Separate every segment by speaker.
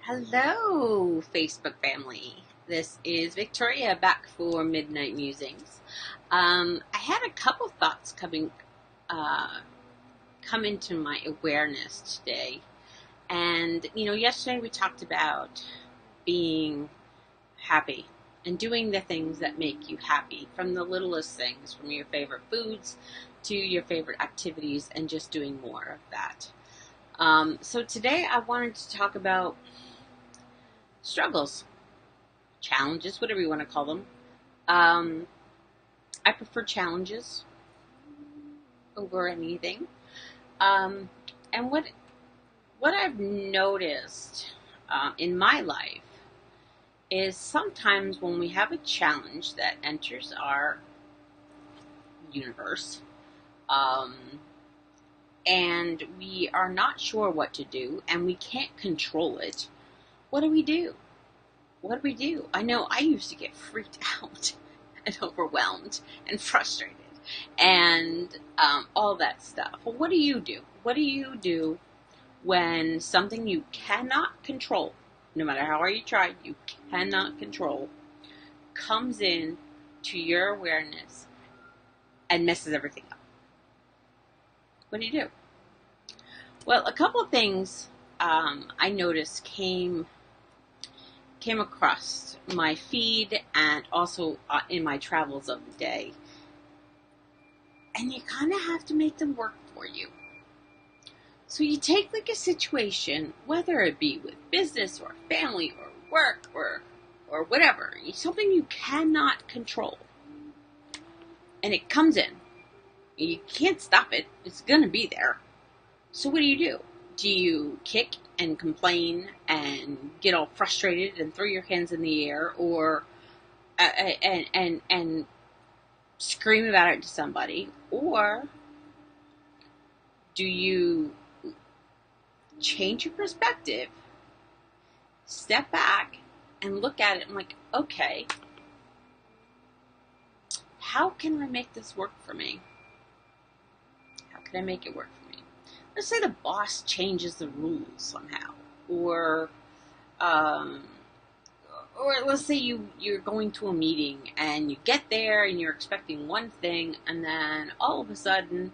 Speaker 1: Hello, Facebook family. This is Victoria back for Midnight Musings. I had a couple thoughts come into my awareness today, and yesterday we talked about being happy and doing the things that make you happy, from the littlest things, from your favorite foods to your favorite activities, and just doing more of that. So today I wanted to talk about struggles, challenges, whatever you want to call them. I prefer challenges over anything. And what I've noticed in my life is sometimes when we have a challenge that enters our universe, and we are not sure what to do, and we can't control it, what do we do? What do we do? I know I used to get freaked out and overwhelmed and frustrated and all that stuff. Well, what do you do? What do you do when something you cannot control, no matter how hard you try, you cannot control, comes in to your awareness and messes everything up? What do you do? Well, a couple of things I noticed came across my feed and also in my travels of the day. And you kind of have to make them work for you. So you take like a situation, whether it be with business or family or work or whatever, something you cannot control. And it comes in. You can't stop it. It's going to be there. So what do? Do you kick and complain and get all frustrated and throw your hands in the air, or and scream about it to somebody? Or do you change your perspective, step back, and look at it and like, okay, how can I make this work for me? How can I make it work for me? Let's say the boss changes the rules somehow, or let's say you're going to a meeting and you get there and you're expecting one thing, and then all of a sudden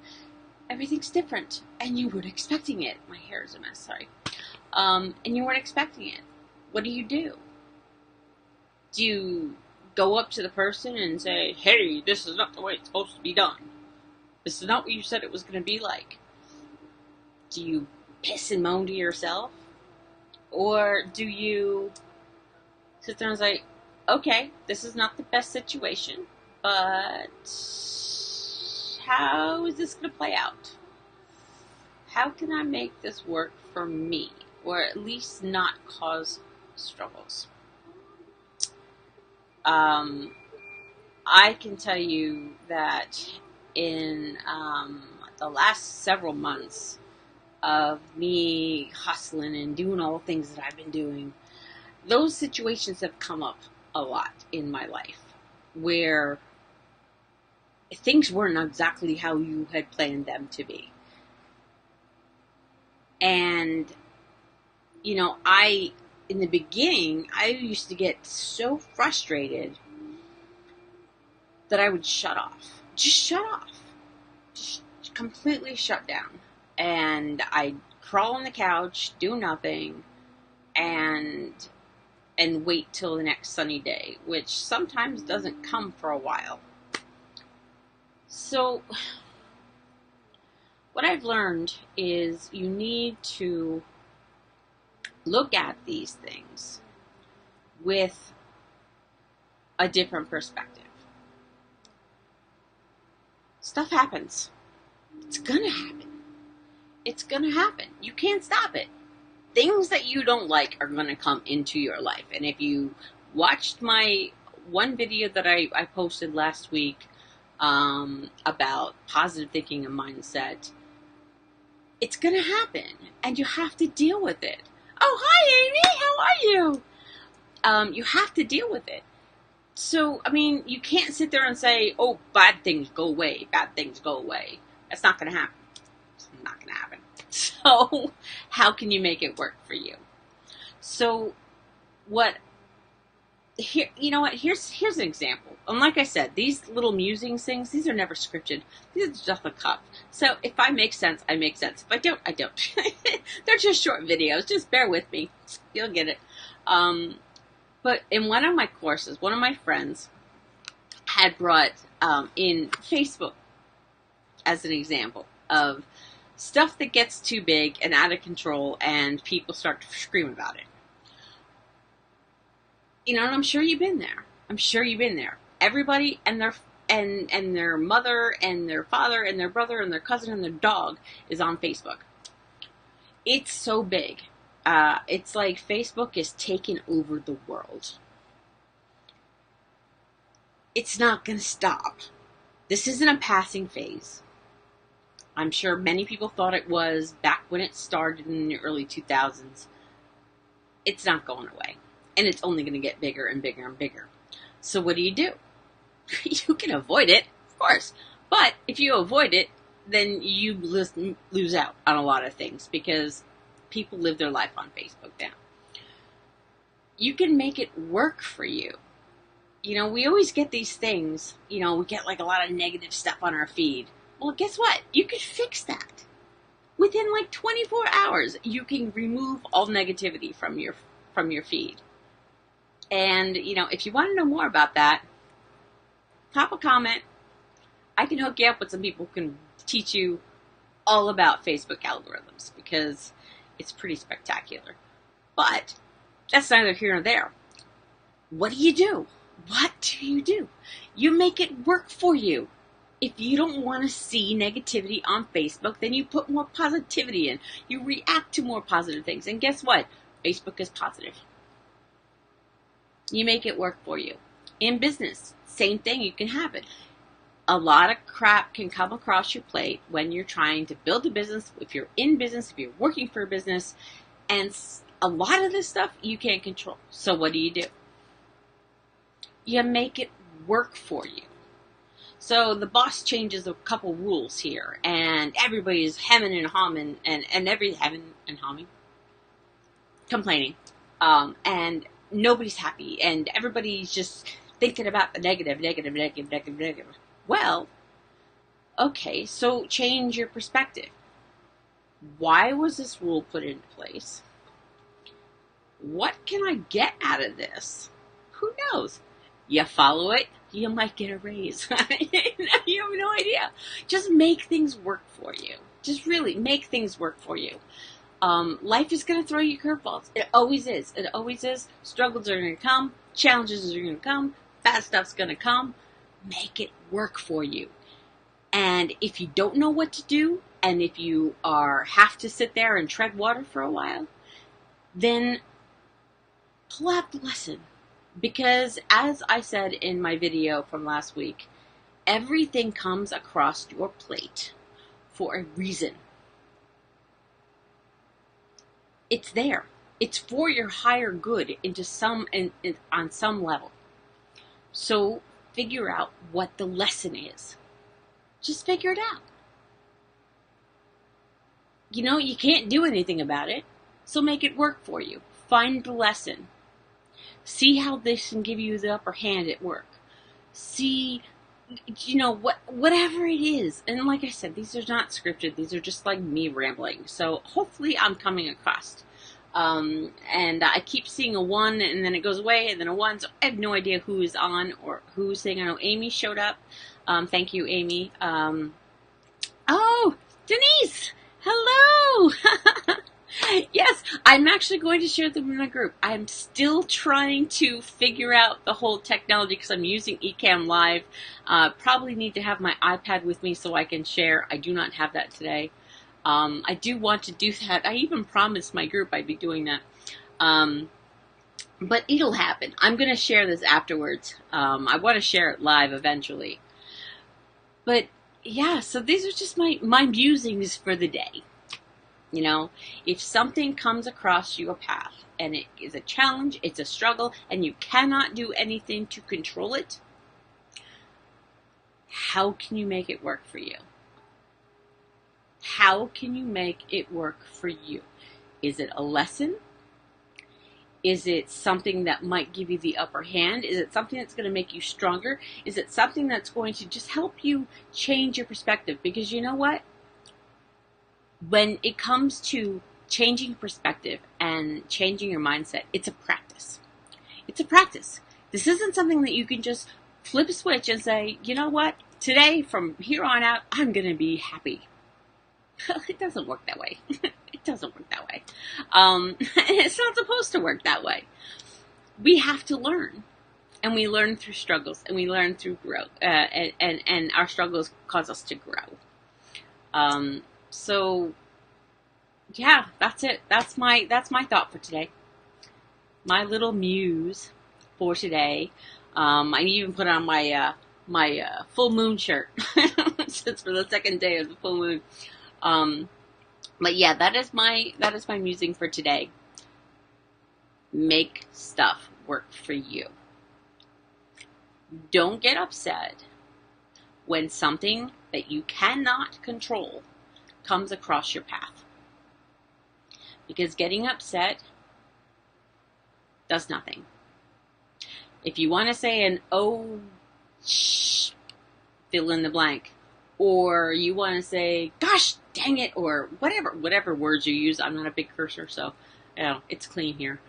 Speaker 1: everything's different and you weren't expecting it. My hair is a mess, sorry. And you weren't expecting it. What do? Do you go up to the person and say, hey, this is not the way it's supposed to be done? This is not what you said it was going to be like. Do you piss and moan to yourself? Or do you sit there and say, okay, this is not the best situation, but how is this going to play out? How can I make this work for me? Or at least not cause struggles? I can tell you that in the last several months of me hustling and doing all the things that I've been doing, those situations have come up a lot in my life where things weren't exactly how you had planned them to be. And, in the beginning, I used to get so frustrated that I would shut off. Just shut off. Just completely shut down. And I'd crawl on the couch, do nothing, and wait till the next sunny day, which sometimes doesn't come for a while. So what I've learned is you need to look at these things with a different perspective. Stuff happens. It's gonna happen. It's gonna happen. You can't stop it. Things that you don't like are gonna come into your life. And if you watched my one video that I posted last week about positive thinking and mindset, it's gonna happen. And you have to deal with it. Oh, hi, Amy. How are you? You have to deal with it. So, you can't sit there and say, oh, bad things go away. Bad things go away. That's not going to happen. It's not going to happen. So, how can you make it work for you? So what here, you know what, here's an example. And like I said, these little musings things, these are never scripted. These are just off the cuff. So if I make sense, I make sense. If I don't, I don't. They're just short videos. Just bear with me. You'll get it. But in one of my courses, one of my friends had brought in Facebook as an example of stuff that gets too big and out of control and people start to scream about it. You know, and I'm sure you've been there. I'm sure you've been there. Everybody and their mother and their father and their brother and their cousin and their dog is on Facebook. It's so big. It's like Facebook is taking over the world. It's not going to stop. This isn't a passing phase. I'm sure many people thought it was back when it started in the early 2000s. It's not going away. And it's only going to get bigger and bigger and bigger. So what do? You can avoid it, of course. But if you avoid it, then you lose out on a lot of things because people live their life on Facebook now. You can make it work for you. You know, we always get these things, you know, we get like a lot of negative stuff on our feed. Well, guess what? You can fix that. Within like 24 hours, you can remove all negativity from your feed. And, you know, if you want to know more about that, pop a comment. I can hook you up with some people who can teach you all about Facebook algorithms because it's pretty spectacular. But that's neither here nor there. What do you do? What do you do? You make it work for you. If you don't want to see negativity on Facebook, then you put more positivity in. You react to more positive things. And guess what? Facebook is positive. You make it work for you. In business, same thing, you can have it. A lot of crap can come across your plate when you're trying to build a business, if you're in business, if you're working for a business, and a lot of this stuff you can't control. So what do? You make it work for you. So the boss changes a couple rules here, and everybody's hemming and hawing, complaining, and nobody's happy, and everybody's just thinking about the negative. Well, okay, so change your perspective. Why was this rule put into place? What can I get out of this? Who knows? You follow it, you might get a raise. You have no idea. Just make things work for you. Just really make things work for you. Life is going to throw you curveballs. It always is. It always is. Struggles are going to come. Challenges are going to come. Bad stuff's going to come. Make it work for you. And if you don't know what to do, and if you have to sit there and tread water for a while, then pull out the lesson. Because as I said in my video from last week, everything comes across your plate for a reason. It's there. It's for your higher good on some level. So figure out what the lesson is. Just figure it out. You know, you can't do anything about it, so make it work for you. Find the lesson. See how this can give you the upper hand at work. See, you know, whatever it is. And like I said, these are not scripted. These are just like me rambling. So hopefully I'm coming across. And I keep seeing a 1 and then it goes away and then a 1. So I have no idea who is on or who's saying. I know Amy showed up. Thank you, Amy. Oh, Denise! Hello! Yes, I'm actually going to share them in my group. I'm still trying to figure out the whole technology because I'm using Ecamm Live. Probably need to have my iPad with me so I can share. I do not have that today. I do want to do that. I even promised my group I'd be doing that. But it'll happen. I'm going to share this afterwards. I want to share it live eventually. But yeah, so these are just my musings for the day. You know, if something comes across your path and it is a challenge, it's a struggle, and you cannot do anything to control it, how can you make it work for you? How can you make it work for you? Is it a lesson? Is it something that might give you the upper hand? Is it something that's going to make you stronger? Is it something that's going to just help you change your perspective? Because you know what? When it comes to changing perspective and changing your mindset, it's a practice. It's a practice. This isn't something that you can just flip a switch and say, you know what? Today, from here on out, I'm going to be happy. It doesn't work that way. It doesn't work that way. It's not supposed to work that way. We have to learn. And we learn through struggles. And we learn through growth. And our struggles cause us to grow. So, yeah, that's it. That's my thought for today. My little muse for today. I even put on my full moon shirt. Since for the second day of the full moon. But yeah, that is my musing for today. Make stuff work for you. Don't get upset when something that you cannot control comes across your path. Because getting upset does nothing. If you want to say an oh, fill in the blank, or you want to say, gosh, dang it, or whatever words you use. I'm not a big cursor, so it's clean here.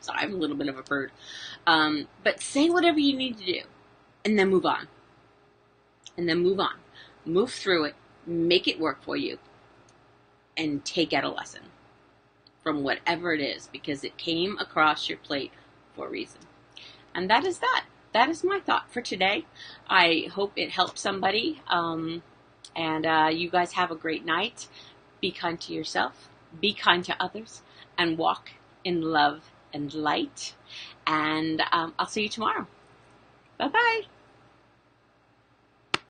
Speaker 1: So I'm a little bit of a bird. But say whatever you need to do, and then move on. And then move on. Move through it. Make it work for you. And take out a lesson from whatever it is, because it came across your plate for a reason. And that is that. That is my thought for today. I hope it helps somebody. And you guys have a great night. Be kind to yourself. Be kind to others. And walk in love and light. And I'll see you tomorrow. Bye-bye.